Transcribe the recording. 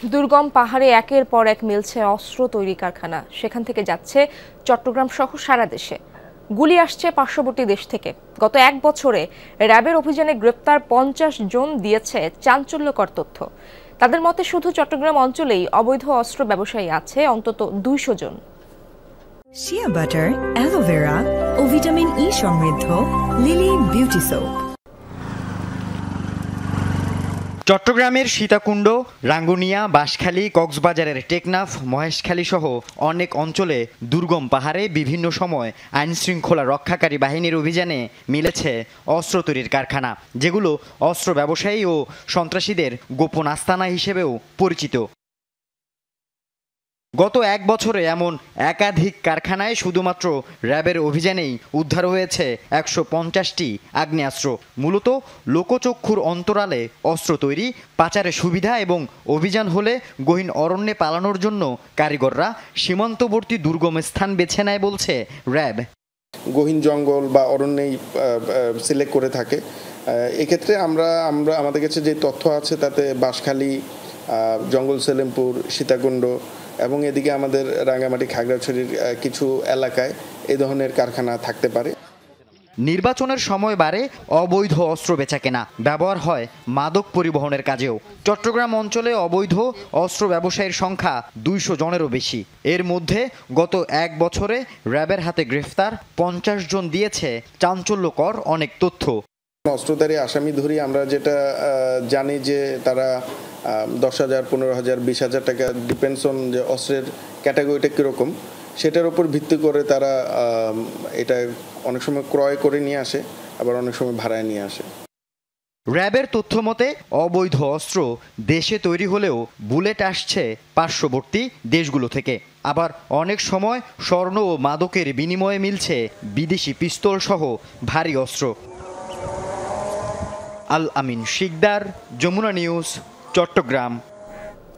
দুর্গম পাহাড়ে একের পর এক মিলছে অস্ত্র তৈরি কারখানা, সেখান থেকে যাচ্ছে চট্টগ্রাম সহ সারা দেশে। গুলি আসছে পার্শ্ববর্তী দেশ থেকে। গত এক বছরে র্যাবের অভিযানে গ্রেপ্তার 50 জন দিয়েছে চাঞ্চল্যকর তথ্য। তাদের মতে শুধু চট্টগ্রাম অঞ্চলেই অবৈধ অস্ত্র ব্যবসায়ী আছে অন্তত 200 জন। শিয়া বাটার, অ্যালোভেরা ও ভিটামিন ই সমৃদ্ধ লিলি বিউটি সোপ। চট্টগ্রামের সীতাকুণ্ড, রাঙ্গুনিয়া, বাঁশখালী, কক্সবাজারের টেকনাফ, মহেশখালী সহ অনেক অঞ্চলে দুর্গম পাহাড়ে বিভিন্ন সময় আইনশৃঙ্খলা রক্ষাকারী বাহিনীর অভিযানে মিলেছে অস্ত্র তৈরির কারখানা, যেগুলো অস্ত্র ব্যবসায়ী ও সন্ত্রাসীদের গোপন আস্তানা হিসেবেও পরিচিত। গত এক বছরে এমন একাধিক কারখানায় শুধুমাত্র র্যাবের অভিযানেই উদ্ধার হয়েছে 150টি আগ্নেয়াস্ত্র। মূলত লোকচক্ষুর অন্তরালে অস্ত্র তৈরি, পাচারের সুবিধা এবং অভিযান হলে গহীন অরণ্যে পালানোর জন্য কারিগররা সীমান্তবর্তী দুর্গম স্থান বেছে নেয় বলছে র্যাব। গহীন জঙ্গল বা অরণ্যেই সিলেক্ট করে থাকে। এক্ষেত্রে আমরা আমাদের কাছে যে তথ্য আছে তাতে বাঁশখালী, জঙ্গল সেলেমপুর, সীতাকুণ্ড এবং এদিকে আমাদের রাঙ্গামাটি, খাগড়াছড়ির কিছু এলাকায় এই ধরনের কারখানা থাকতে পারে। নির্বাচনের সময় বাড়ে অবৈধ অস্ত্র বেচাকেনা, ব্যবহার হয় মাদক পরিবহনের কাজেও। চট্টগ্রাম অঞ্চলে অবৈধ অস্ত্র ব্যবসায়ীর সংখ্যা 200 জনেরও বেশি। এর মধ্যে গত এক বছরে র্যাবের হাতে গ্রেফতার 50 জন দিয়েছে চাঞ্চল্যকর অনেক তথ্য। অস্ত্রধারী আসামি ধরি আমরা যেটা জানি যে তারা 10,000, 15,000, 20,000 টাকা, ডিপেন্ডস অন যে অস্ত্রের ক্যাটাগরিটা কীরকম সেটার উপর ভিত্তি করে তারা এটা অনেক সময় ক্রয় করে নিয়ে আসে, আবার অনেক সময় ভাড়ায় নিয়ে আসে। র্যাবের তথ্য মতে অবৈধ অস্ত্র দেশে তৈরি হলেও বুলেট আসছে পার্শ্ববর্তী দেশগুলো থেকে। আবার অনেক সময় স্বর্ণ ও মাদকের বিনিময়ে মিলছে বিদেশি পিস্তল সহ ভারী অস্ত্র। আল আমিন শিকদার, যমুনা নিউজ, চট্টগ্রাম।